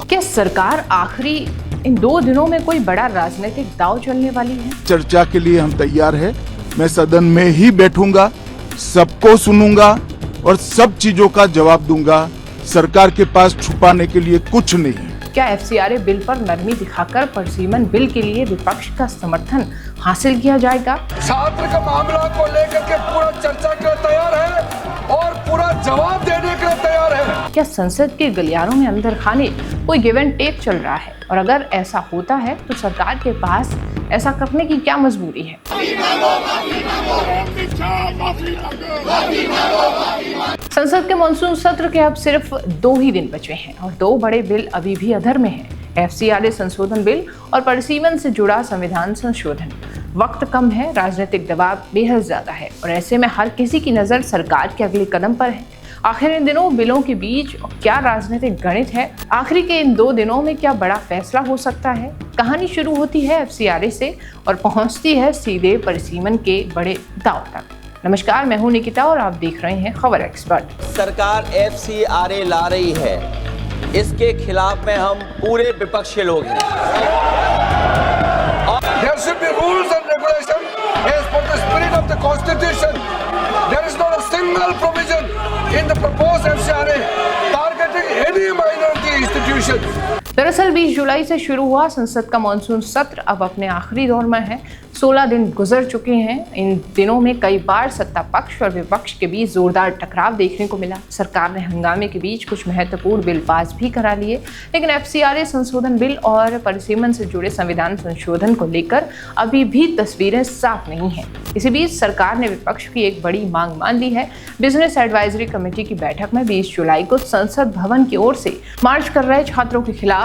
क्या सरकार आखिरी इन 2 दिनों में कोई बड़ा राजनीतिक दांव चलने वाली है? चर्चा के लिए हम तैयार हैं। मैं सदन में ही बैठूंगा, सबको सुनूंगा और सब चीजों का जवाब दूंगा। सरकार के पास छुपाने के लिए कुछ नहीं। क्या एफसीआरए बिल पर नरमी दिखाकर परसीमन बिल के लिए विपक्ष का समर्थन हासिल किया जाएगा? छात्र का मामला को लेकर के पूरा चर्चा के लिए तैयार है और पूरा जवाब देने के लिए तैयार है। क्या संसद के गलियारों में अंदर खाने कोई गिव एंड टेक चल रहा है? और अगर ऐसा होता है तो सरकार के पास ऐसा करने की क्या मजबूरी है? संसद के मॉनसून सत्र के अब सिर्फ 2 ही दिन बचे हैं और 2 बड़े बिल अभी भी अधर में हैं। एफसीआरए संशोधन बिल और परसीमन से जुड़ा संविधान संशोधन। वक्त कम है, राजनीतिक दबाव बेहद ज्यादा है और ऐसे में हर किसी की नजर सरकार के अगले कदम पर है। आखिर इन दिनों बिलों के बीच क्या राजनीतिक गणित है? आखिरी के इन 2 दिनों में क्या बड़ा फैसला हो सकता है? कहानी शुरू होती है एफसीआरए से और पहुंचती है सीधे परसीमन के बड़े दांव तक। नमस्कार, मैं हूं निकिता और आप देख रहे हैं खबर एक्सपर्ट। सरकार एफसीआरए ला रही है, इसके खिलाफ में हम पूरे विपक्ष के लोग हैं। There should be rules and regulation as per the spirit of the Constitution. There is not a single provision in the proposed FCRA targeting any minority institution. दरअसल 20 जुलाई से शुरू हुआ संसद का मॉनसून सत्र अब अपने आखिरी दौर में है। 16 दिन गुजर चुके हैं। इन दिनों में कई बार सत्ता पक्ष और विपक्ष के बीच जोरदार टकराव देखने को मिला। सरकार ने हंगामे के बीच कुछ महत्वपूर्ण बिल पास भी करा लिए, लेकिन एफसीआरए संशोधन बिल और परसीमन से जुड़े संविधान संशोधन को लेकर अभी भी तस्वीरें साफ नहीं हैं। इसी बीच सरकार ने विपक्ष की एक बड़ी मांग मान ली है। बिजनेस एडवाइजरी कमेटी की बैठक में 20 जुलाई को संसद भवन की ओर से मार्च कर रहे छात्रों के खिलाफ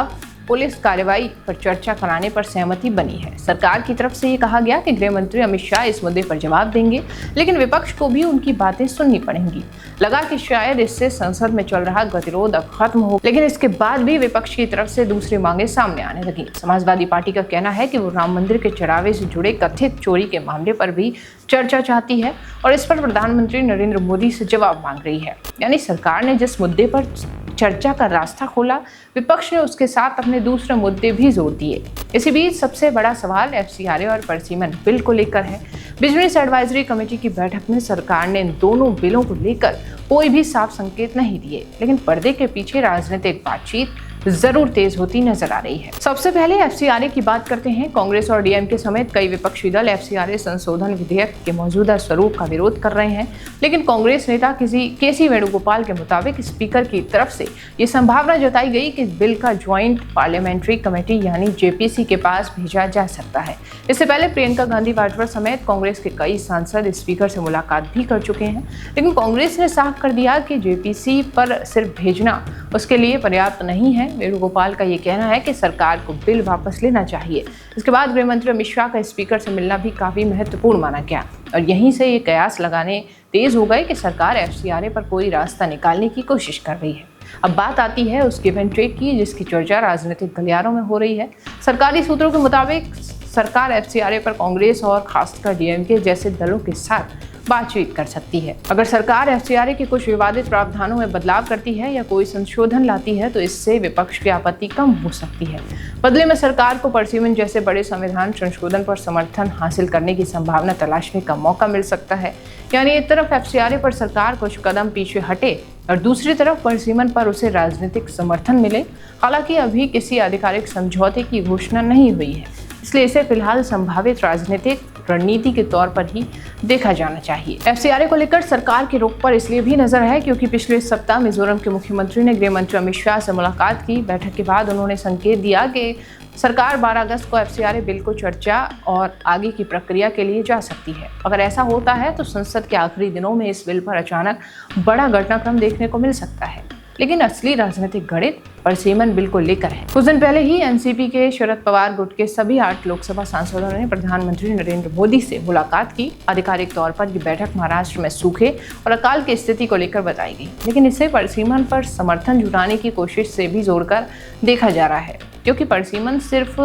पुलिस कार्रवाई पर चर्चा कराने पर सहमति बनी है। सरकार की तरफ से ये कहा गया कि गृह मंत्री अमित शाह इस मुद्दे पर जवाब देंगे, लेकिन विपक्ष को भी उनकी बातें सुननी पड़ेंगी। लगा कि शायद इससे संसद में चल रहा गतिरोध अब खत्म हो, लेकिन इसके बाद भी विपक्ष की तरफ से दूसरी मांगे सामने आने लगी। समाजवादी पार्टी का कहना है कि वो राम मंदिर के चढ़ावे से जुड़े कथित चोरी के मामले पर भी चर्चा चाहती है और इस पर प्रधानमंत्री नरेंद्र मोदी से जवाब मांग रही है। यानी सरकार ने जिस मुद्दे पर चर्चा का रास्ता खोला, विपक्ष ने उसके साथ अपने दूसरे मुद्दे भी जोड़ दिए। इसी बीच सबसे बड़ा सवाल एफसीआरए और परसीमन बिल को लेकर है। बिजनेस एडवाइजरी कमेटी की बैठक में सरकार ने इन दोनों बिलों को लेकर कोई भी साफ संकेत नहीं दिए, लेकिन पर्दे के पीछे राजनीतिक बातचीत जरूर तेज होती नजर आ रही है। सबसे पहले एफसीआरए की बात करते हैं। कांग्रेस और डीएमके समेत कई विपक्षी दल एफसीआरए संशोधन विधेयक के मौजूदा स्वरूप का विरोध कर रहे हैं, लेकिन कांग्रेस नेता केसी वेणुगोपाल के मुताबिक स्पीकर की तरफ से ये संभावना जताई गई कि बिल का ज्वाइंट पार्लियामेंट्री कमेटी यानी जेपीसी के पास भेजा जा सकता है। इससे पहले प्रियंका गांधी वाड्रा समेत कांग्रेस के कई सांसद स्पीकर से मुलाकात भी कर चुके हैं, लेकिन कांग्रेस ने साफ कर दिया कि जेपीसी पर सिर्फ भेजना उसके लिए पर्याप्त नहीं है। वेणुगोपाल का ये कहना है कि सरकार को बिल वापस लेना चाहिए। इसके बाद गृह मंत्री अमित शाह का स्पीकर से मिलना भी काफी महत्वपूर्ण माना गया और यहीं से ये कयास लगाने तेज हो गए कि सरकार एफसीआरए पर कोई रास्ता निकालने की कोशिश कर रही है। अब बात आती है उस गिव एंड टेक की जिसकी चर्चा राजनीतिक गलियारों में हो रही है। सरकारी सूत्रों के मुताबिक सरकार एफसीआरए पर कांग्रेस और खासकर डीएमके जैसे दलों के साथ बातचीत कर सकती है। अगर सरकार एफसीआरए के कुछ विवादित प्रावधानों में बदलाव करती है या कोई संशोधन लाती है तो इससे विपक्ष की आपत्ति कम हो सकती है। बदले में सरकार को परसीमन जैसे बड़े संविधान संशोधन पर समर्थन हासिल करने की संभावना तलाशने का मौका मिल सकता है। यानी एक तरफ एफसीआरए पर सरकार कुछ कदम पीछे हटे और दूसरी तरफ परसीमन पर उसे राजनीतिक समर्थन मिले। हालांकि अभी किसी आधिकारिक समझौते की घोषणा नहीं हुई है, इसलिए इसे फिलहाल संभावित राजनीतिक रणनीति के तौर पर ही देखा जाना चाहिए। एफसीआरए को लेकर सरकार के रुख पर इसलिए भी नजर है क्योंकि पिछले सप्ताह मिजोरम के मुख्यमंत्री ने गृह मंत्री अमित शाह से मुलाकात की। बैठक के बाद उन्होंने संकेत दिया कि सरकार 12 अगस्त को एफसीआरए बिल को चर्चा और आगे की प्रक्रिया के लिए जा सकती है। अगर ऐसा होता है तो संसद के आखिरी दिनों में इस बिल पर अचानक बड़ा घटनाक्रम देखने को मिल सकता है, लेकिन असली राजनीतिक गणित परसीमन बिल को लेकर है। कुछ दिन पहले ही एनसीपी के शरद पवार गुट के सभी 8 लोकसभा सांसदों ने प्रधानमंत्री नरेंद्र मोदी से मुलाकात की। आधिकारिक तौर पर यह बैठक महाराष्ट्र में सूखे और अकाल की स्थिति को लेकर बताई गई, लेकिन इसे परसीमन पर समर्थन जुटाने की कोशिश से भी जोड़कर देखा जा रहा है। क्योंकि परसीमन सिर्फ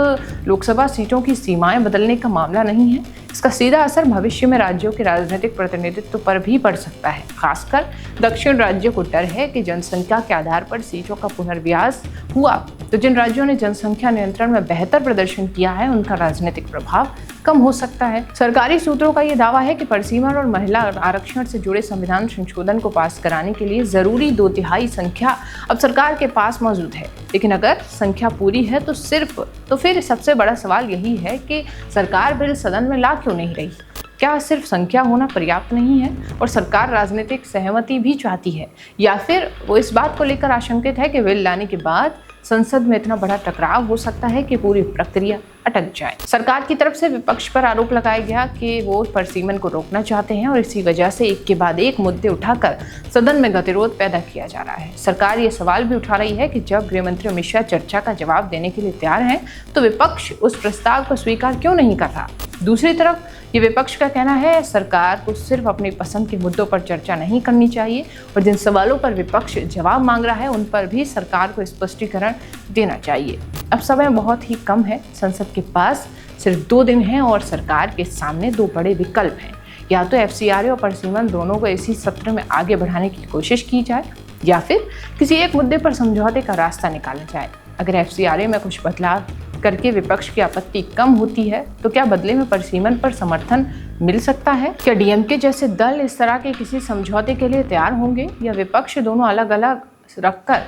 लोकसभा सीटों की सीमाएं बदलने का मामला नहीं है, इसका सीधा असर भविष्य में राज्यों के राजनीतिक प्रतिनिधित्व पर भी पड़ सकता है। खासकर दक्षिण राज्यों को डर है कि जनसंख्या के आधार पर सीटों का पुनर्व्यास हुआ तो जिन राज्यों ने जनसंख्या नियंत्रण में बेहतर प्रदर्शन किया है उनका राजनीतिक प्रभाव कम हो सकता है। सरकारी सूत्रों का ये दावा है कि परसीमन और महिला आरक्षण से जुड़े संविधान संशोधन को पास कराने के लिए जरूरी 2/3 संख्या अब सरकार के पास मौजूद है, लेकिन अगर संख्या पूरी है तो फिर सबसे बड़ा सवाल यही है कि सरकार बिल सदन में ला क्यों नहीं रही। क्या सिर्फ संख्या होना पर्याप्त नहीं है और सरकार राजनीतिक सहमति भी चाहती है, या फिर वो इस बात को लेकर आशंकित है कि बिल लाने के बाद संसद में इतना बड़ा टकराव हो सकता है कि पूरी प्रक्रिया अटक जाए। सरकार की तरफ से विपक्ष पर आरोप लगाया गया कि वो परसीमन को रोकना चाहते हैं और इसी वजह से एक के बाद एक मुद्दे उठाकर सदन में गतिरोध पैदा किया जा रहा है। सरकार ये सवाल भी उठा रही है कि जब गृहमंत्री अमित शाह चर्चा का जवाब देने के लिए तैयार हैं तो विपक्ष उस प्रस्ताव को स्वीकार क्यों नहीं कर रहा। दूसरी तरफ ये विपक्ष का कहना है सरकार को सिर्फ अपनी पसंद के मुद्दों पर चर्चा नहीं करनी चाहिए और जिन सवालों पर विपक्ष जवाब मांग रहा है उन पर भी सरकार को स्पष्टीकरण देना चाहिए। अब समय बहुत ही कम है, संसद के पास सिर्फ 2 दिन हैं और सरकार के सामने 2 बड़े विकल्प हैं। या तो FCRA और परसीमन दोनों को इसी सत्र में आगे बढ़ाने की कोशिश की जाए या फिर किसी एक मुद्दे पर समझौते का रास्ता निकाला जाए। अगर FCRA में कुछ बदलाव करके विपक्ष की आपत्ति कम होती है तो क्या बदले में परसीमन पर समर्थन मिल सकता है? क्या DMK जैसे दल इस तरह के किसी समझौते के लिए तैयार होंगे या विपक्ष दोनों अलग अलग रखकर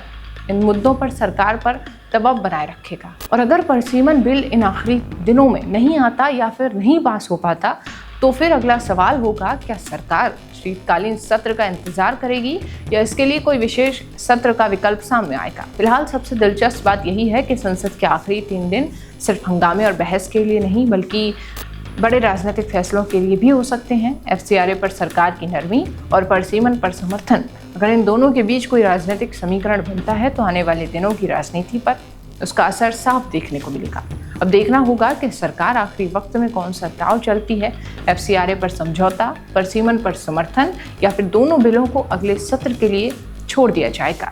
इन मुद्दों पर सरकार पर दबाव बनाए रखेगा? और अगर परसीमन बिल इन आखिरी दिनों में नहीं आता या फिर नहीं पास हो पाता तो फिर अगला सवाल होगा, क्या सरकार शीतकालीन सत्र का इंतजार करेगी या इसके लिए कोई विशेष सत्र का विकल्प सामने आएगा? फिलहाल सबसे दिलचस्प बात यही है कि संसद के आखिरी 3 दिन सिर्फ हंगामे और बहस के लिए नहीं बल्कि बड़े राजनीतिक फैसलों के लिए भी हो सकते हैं। FCRA पर सरकार की नरमी और परसीमन पर समर्थन, अगर इन दोनों के बीच कोई राजनीतिक समीकरण बनता है तो आने वाले दिनों की राजनीति पर उसका असर साफ देखने को मिलेगा। अब देखना होगा कि सरकार आखिरी वक्त में कौन सा दांव चलती है, FCRA पर समझौता, परसीमन पर समर्थन या फिर दोनों बिलों को अगले सत्र के लिए छोड़ दिया जाएगा।